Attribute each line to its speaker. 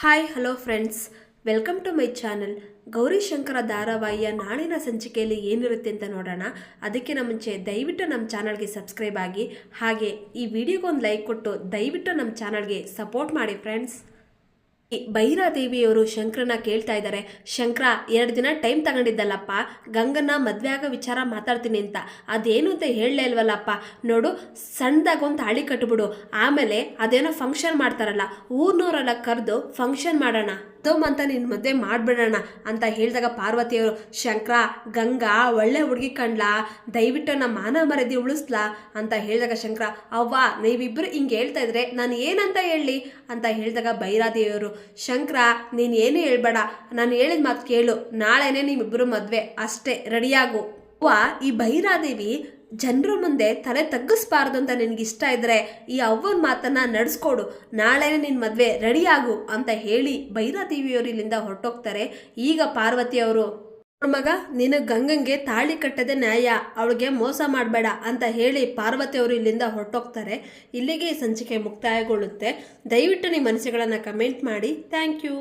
Speaker 1: Hi hello friends, welcome to my channel. Gauri Shankar ಧಾರಾವಾಹಿಯ ನಾಳಿನ ಸಂಚಿಕೆಯಲ್ಲಿ ಏನಿರುತ್ತೆ ಅಂತ ನೋಡೋಣ. ಅದಕ್ಕಿಂತ ಮುಂಚೆ ದಯವಿಟ್ಟು ನಮ್ಮ ಚಾನಲ್ಗೆ ಸಬ್ಸ್ಕ್ರೈಬ್ ಆಗಿ, ಹಾಗೆ ಈ ವಿಡಿಯೋಗೊಂದು ಲೈಕ್ ಕೊಟ್ಟು ದಯವಿಟ್ಟು ನಮ್ಮ ಚಾನಲ್ಗೆ ಸಪೋರ್ಟ್ ಮಾಡಿ ಫ್ರೆಂಡ್ಸ್. ಭೈರಾದೇವಿಯವರು ಶಂಕರನ ಕೇಳ್ತಾ ಇದ್ದಾರೆ, ಶಂಕರ 2 ದಿನ ಟೈಮ್ ತಗೊಂಡಿದ್ದಲ್ಲಪ್ಪ, ಗಂಗನ್ನ ಮದುವೆ ಆಗೋ ವಿಚಾರ ಮಾತಾಡ್ತೀನಿ ಅಂತ, ಅದೇನು ಅಂತ ಹೇಳಲೇ ಇಲ್ವಲ್ಲಪ್ಪ. ನೋಡು, ಸಣ್ಣದಾಗೊಂದು ತಾಳಿ ಕಟ್ಬಿಡು, ಆಮೇಲೆ ಅದೇನೋ ಫಂಕ್ಷನ್ ಮಾಡ್ತಾರಲ್ಲ, ಊರ್ನವರೆಲ್ಲ ಕರೆದು ಫಂಕ್ಷನ್ ಮಾಡೋಣ ಅಂತ ನಿನ್ನ ಮದುವೆ ಮಾಡಿಬಿಡೋಣ ಅಂತ ಹೇಳಿದಾಗ ಪಾರ್ವತಿಯವರು, ಶಂಕರ, ಗಂಗಾ ಒಳ್ಳೆ ಹುಡುಗಿ ಕಂಡ್ಲಾ, ದಯವಿಟ್ಟು ನಮ್ಮ ಮಾನ ಮರ್ಯಾದೆ ಉಳಿಸ್ಲಾ ಅಂತ ಹೇಳಿದಾಗ ಶಂಕರ, ಅವ್ವ ನೀವಿಬ್ಬರು ಹಿಂಗೆ ಹೇಳ್ತಾ ಇದ್ರೆ ನಾನು ಏನಂತ ಹೇಳಲಿ ಅಂತ ಹೇಳಿದಾಗ ಭೈರಾದೇವಿಯವರು, ಶಂಕರ ನೀನು ಏನು ಹೇಳ್ಬೇಡ, ನಾನು ಹೇಳಿದ ಮಾತು ಕೇಳು, ನಾಳೆನೇ ನಿಮ್ಮಿಬ್ಬರು ಮದುವೆ ಅಷ್ಟೇ, ರೆಡಿಯಾಗು. ಈ ಭೈರಾದೇವಿ ಜನರ ಮುಂದೆ ತಲೆ ತಗ್ಗಿಸ್ಬಾರ್ದು ಅಂತ ನಿನಗಿಷ್ಟ ಇದ್ದರೆ ಈ ಅವ್ವನ ಮಾತನ್ನು ನಡೆಸ್ಕೊಡು, ನಾಳೆನೇ ನಿನ್ನ ಮದುವೆ ರೆಡಿಯಾಗು ಅಂತ ಹೇಳಿ ಭೈರಾದೇವಿಯವರು ಇಲ್ಲಿಂದ ಹೊರಟೋಗ್ತಾರೆ. ಈಗ ಪಾರ್ವತಿಯವರು, ಮಗ ನೀನು ಗಂಗಂಗೆ ತಾಳಿ ಕಟ್ಟದೆ ನ್ಯಾಯ, ಅವಳಿಗೆ ಮೋಸ ಮಾಡಬೇಡ ಅಂತ ಹೇಳಿ ಪಾರ್ವತಿಯವರು ಇಲ್ಲಿಂದ ಹೊರಟೋಗ್ತಾರೆ. ಇಲ್ಲಿಗೆ ಈ ಸಂಚಿಕೆ ಮುಕ್ತಾಯಗೊಳ್ಳುತ್ತೆ. ದಯವಿಟ್ಟು ನಿಮ್ಮ ಮನಸ್ಸುಗಳನ್ನು ಕಮೆಂಟ್ ಮಾಡಿ. Thank you.